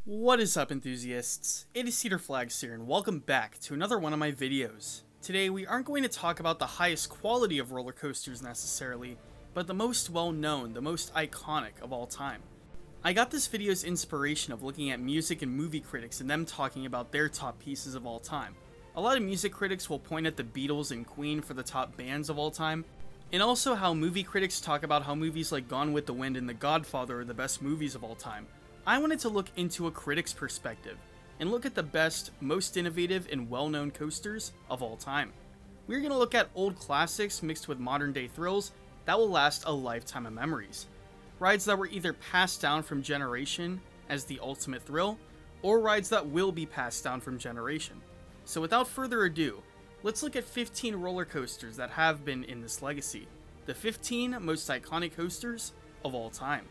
What is up, enthusiasts? It is Cedar here, and welcome back to another one of my videos. Today we aren't going to talk about the highest quality of roller coasters necessarily, but the most well-known, the most iconic of all time. I got this video's inspiration of looking at music and movie critics and them talking about their top pieces of all time. A lot of music critics will point at the Beatles and Queen for the top bands of all time, and also how movie critics talk about how movies like Gone with the Wind and The Godfather are the best movies of all time. I wanted to look into a critic's perspective and look at the best, most innovative, and well-known coasters of all time. We're going to look at old classics mixed with modern-day thrills that will last a lifetime of memories. Rides that were either passed down from generation as the ultimate thrill, or rides that will be passed down from generation. So without further ado, let's look at 15 roller coasters that have been in this legacy. The 15 most iconic coasters of all time.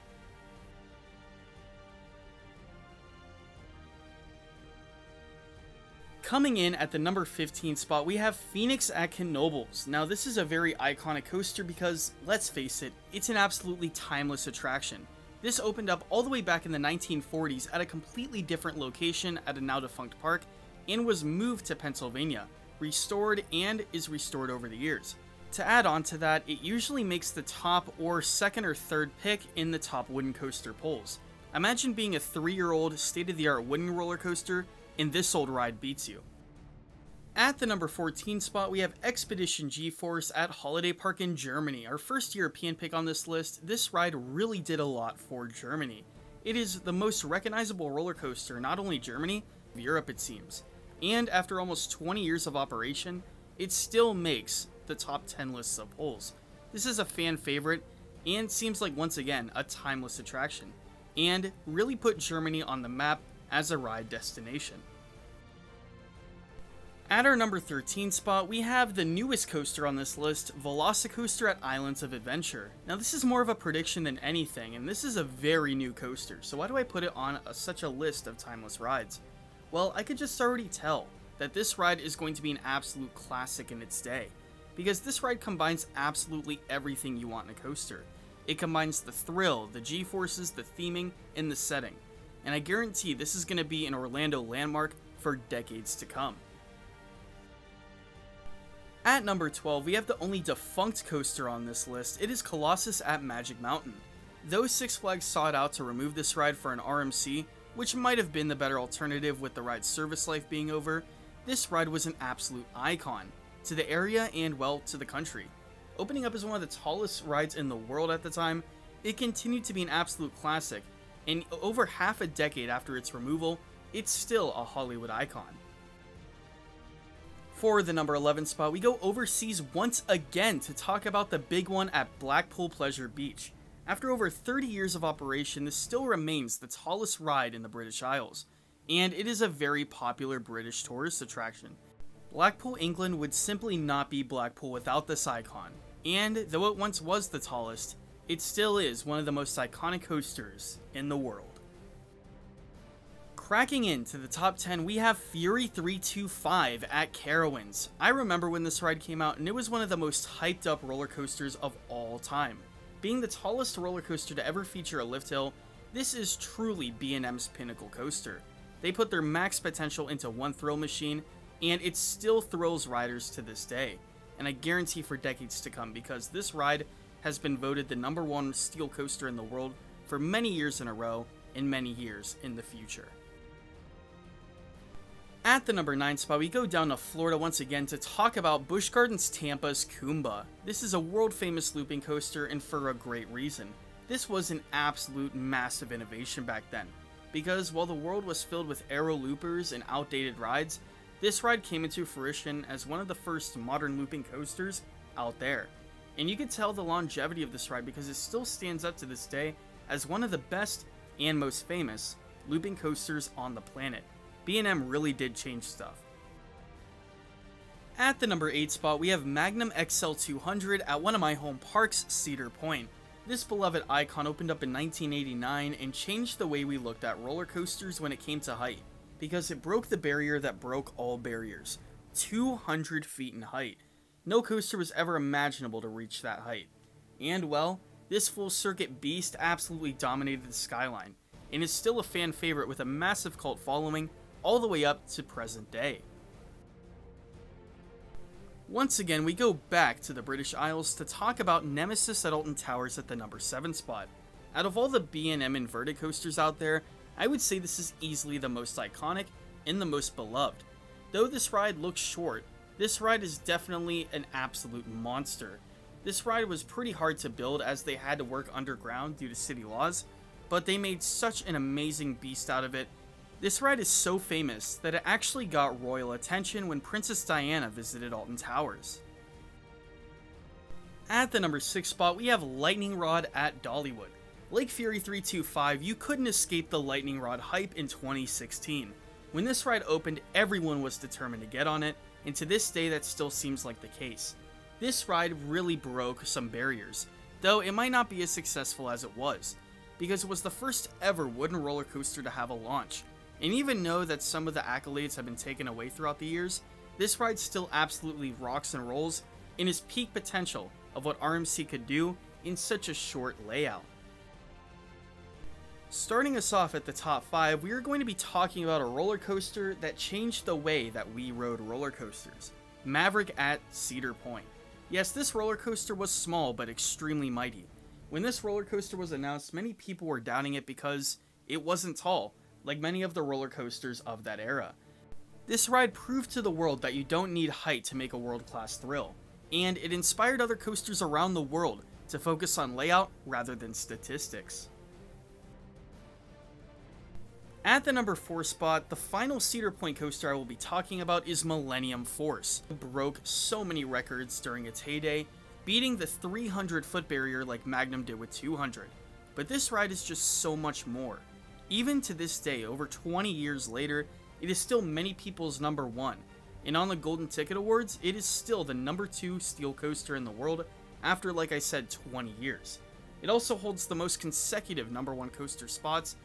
Coming in at the number 15 spot, we have Phoenix at Knoebels. Now this is a very iconic coaster because, let's face it, it's an absolutely timeless attraction. This opened up all the way back in the 1940s at a completely different location at a now defunct park and was moved to Pennsylvania, restored, and is restored over the years. To add on to that, it usually makes the top or second or third pick in the top wooden coaster polls. Imagine being a 3-year-old state-of-the-art wooden roller coaster and this old ride beats you. At the number 14 spot, we have Expedition GeForce at Holiday Park in Germany. Our first European pick on this list, this ride really did a lot for Germany. It is the most recognizable roller coaster in not only Germany, but Europe it seems. And after almost 20 years of operation, it still makes the top 10 lists of polls. This is a fan favorite and seems like once again a timeless attraction, and really put Germany on the map as a ride destination. At our number 13 spot, we have the newest coaster on this list, Velocicoaster at Islands of Adventure. Now this is more of a prediction than anything, and this is a very new coaster, so why do I put it on such a list of timeless rides? Well, I could just already tell that this ride is going to be an absolute classic in its day, because this ride combines absolutely everything you want in a coaster. It combines the thrill, the G-forces, the theming, and the setting. And I guarantee this is going to be an Orlando landmark for decades to come. At number 12, we have the only defunct coaster on this list. It is Colossus at Magic Mountain. Though Six Flags sought out to remove this ride for an RMC, which might have been the better alternative with the ride's service life being over, this ride was an absolute icon to the area and, well, to the country. Opening up as one of the tallest rides in the world at the time, it continued to be an absolute classic. And over half a decade after its removal, it's still a Hollywood icon. For the number 11 spot, we go overseas once again to talk about the big one at Blackpool Pleasure Beach. After over 30 years of operation, this still remains the tallest ride in the British Isles, and it is a very popular British tourist attraction. Blackpool, England would simply not be Blackpool without this icon, and though it once was the tallest, it still is one of the most iconic coasters in the world. Cracking into the top 10, we have Fury 325 at Carowinds. I remember when this ride came out, and it was one of the most hyped up roller coasters of all time. Being the tallest roller coaster to ever feature a lift hill, this is truly B&M's pinnacle coaster. They put their max potential into one thrill machine, and it still thrills riders to this day. And I guarantee for decades to come, because this ride has been voted the #1 steel coaster in the world for many years in a row and many years in the future. At the number 9 spot, we go down to Florida once again to talk about Busch Gardens Tampa's Kumba. This is a world famous looping coaster, and for a great reason. This was an absolute massive innovation back then, because while the world was filled with aero loopers and outdated rides, this ride came into fruition as one of the first modern looping coasters out there. And you can tell the longevity of this ride because it still stands up to this day as one of the best and most famous looping coasters on the planet. B&M really did change stuff. At the number 8 spot, we have Magnum XL200 at one of my home parks, Cedar Point. This beloved icon opened up in 1989 and changed the way we looked at roller coasters when it came to height, because it broke the barrier that broke all barriers, 200 feet in height. No coaster was ever imaginable to reach that height. And well, this full circuit beast absolutely dominated the skyline, and is still a fan favorite with a massive cult following all the way up to present day. Once again, we go back to the British Isles to talk about Nemesis at Alton Towers at the number 7 spot. Out of all the B&M inverted coasters out there, I would say this is easily the most iconic and the most beloved. Though this ride looks short, this ride is definitely an absolute monster. This ride was pretty hard to build as they had to work underground due to city laws, but they made such an amazing beast out of it. This ride is so famous that it actually got royal attention when Princess Diana visited Alton Towers. At the number 6 spot, we have Lightning Rod at Dollywood. Lake Fury 325, you couldn't escape the Lightning Rod hype in 2016. When this ride opened, everyone was determined to get on it, and to this day that still seems like the case. This ride really broke some barriers, though it might not be as successful as it was, because it was the first ever wooden roller coaster to have a launch. And even though that some of the accolades have been taken away throughout the years, this ride still absolutely rocks and rolls in its peak potential of what RMC could do in such a short layout. Starting us off at the top 5, we are going to be talking about a roller coaster that changed the way that we rode roller coasters. Maverick at Cedar Point. Yes, this roller coaster was small but extremely mighty. When this roller coaster was announced, many people were doubting it because it wasn't tall, like many of the roller coasters of that era. This ride proved to the world that you don't need height to make a world-class thrill, and it inspired other coasters around the world to focus on layout rather than statistics. At the number 4 spot, the final Cedar Point coaster I will be talking about is Millennium Force. It broke so many records during its heyday, beating the 300-foot barrier like Magnum did with 200. But this ride is just so much more. Even to this day, over 20 years later, it is still many people's number 1. And on the Golden Ticket Awards, it is still the number 2 steel coaster in the world after, like I said, 20 years. It also holds the most consecutive number 1 coaster spots,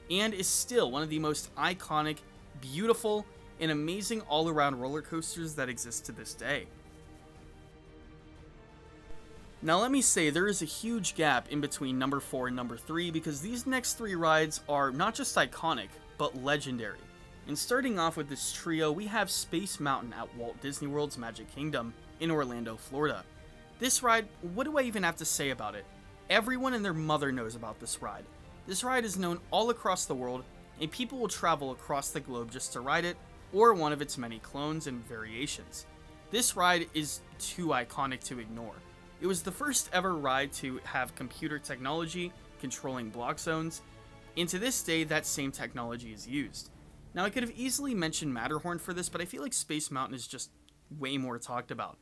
and is still one of the most iconic, beautiful, and amazing all-around roller coasters that exist to this day. Now let me say, there is a huge gap in between number 4 and number 3 because these next 3 rides are not just iconic, but legendary. And starting off with this trio, we have Space Mountain at Walt Disney World's Magic Kingdom in Orlando, Florida. This ride, what do I even have to say about it? Everyone and their mother knows about this ride. This ride is known all across the world, and people will travel across the globe just to ride it, or one of its many clones and variations. This ride is too iconic to ignore. It was the first ever ride to have computer technology controlling block zones, and to this day that same technology is used. Now I could have easily mentioned Matterhorn for this, but I feel like Space Mountain is just way more talked about.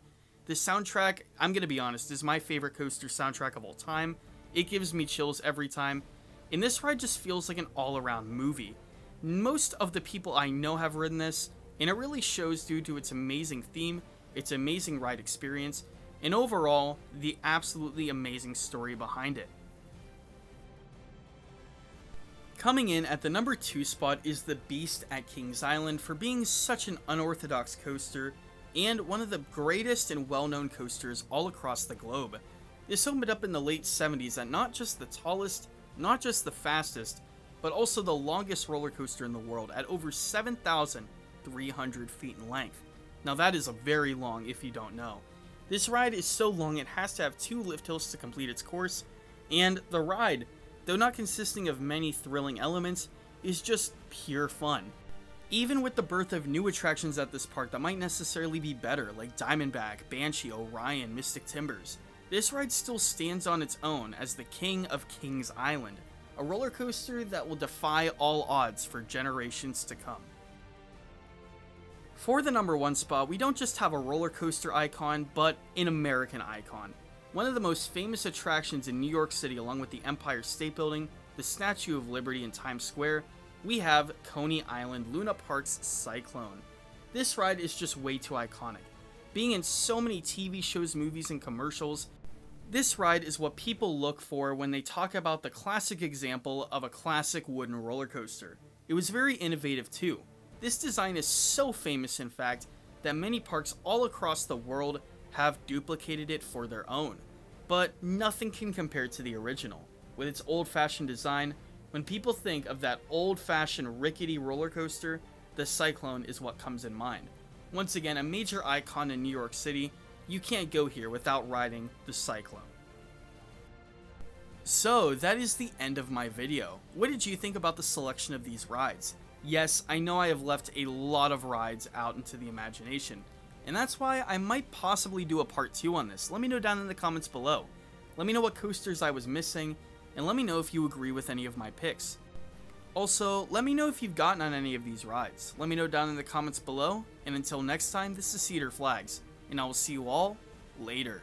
The soundtrack, I'm gonna be honest, is my favorite coaster soundtrack of all time. It gives me chills every time, and this ride just feels like an all-around movie. Most of the people I know have ridden this, and it really shows due to its amazing theme, its amazing ride experience, and overall, the absolutely amazing story behind it. Coming in at the number 2 spot is the Beast at Kings Island for being such an unorthodox coaster and one of the greatest and well-known coasters all across the globe. This opened up in the late 70s at not just the tallest, not just the fastest, but also the longest roller coaster in the world at over 7,300 feet in length. Now that is a very long if you don't know. This ride is so long it has to have 2 lift hills to complete its course, and the ride, though not consisting of many thrilling elements, is just pure fun. Even with the birth of new attractions at this park that might necessarily be better, like Diamondback, Banshee, Orion, Mystic Timbers, this ride still stands on its own as the king of Kings Island, a roller coaster that will defy all odds for generations to come. For the number 1 spot, we don't just have a roller coaster icon, but an American icon. One of the most famous attractions in New York City, along with the Empire State Building, the Statue of Liberty, and Times Square, we have Coney Island Luna Park's Cyclone. This ride is just way too iconic. Being in so many TV shows, movies, and commercials, this ride is what people look for when they talk about the classic example of a classic wooden roller coaster. It was very innovative too. This design is so famous, in fact, that many parks all across the world have duplicated it for their own. But nothing can compare to the original. With its old-fashioned design, When people think of that old-fashioned rickety roller coaster, the Cyclone is what comes in mind. Once again, a major icon in New York City, you can't go here without riding the Cyclone. So, that is the end of my video. What did you think about the selection of these rides? Yes, I know I have left a lot of rides out into the imagination, and that's why I might possibly do a part 2 on this. Let me know down in the comments below. Let me know what coasters I was missing, and let me know if you agree with any of my picks. Also, let me know if you've gotten on any of these rides. Let me know down in the comments below, and until next time, this is Cedar Flags, and I will see you all later.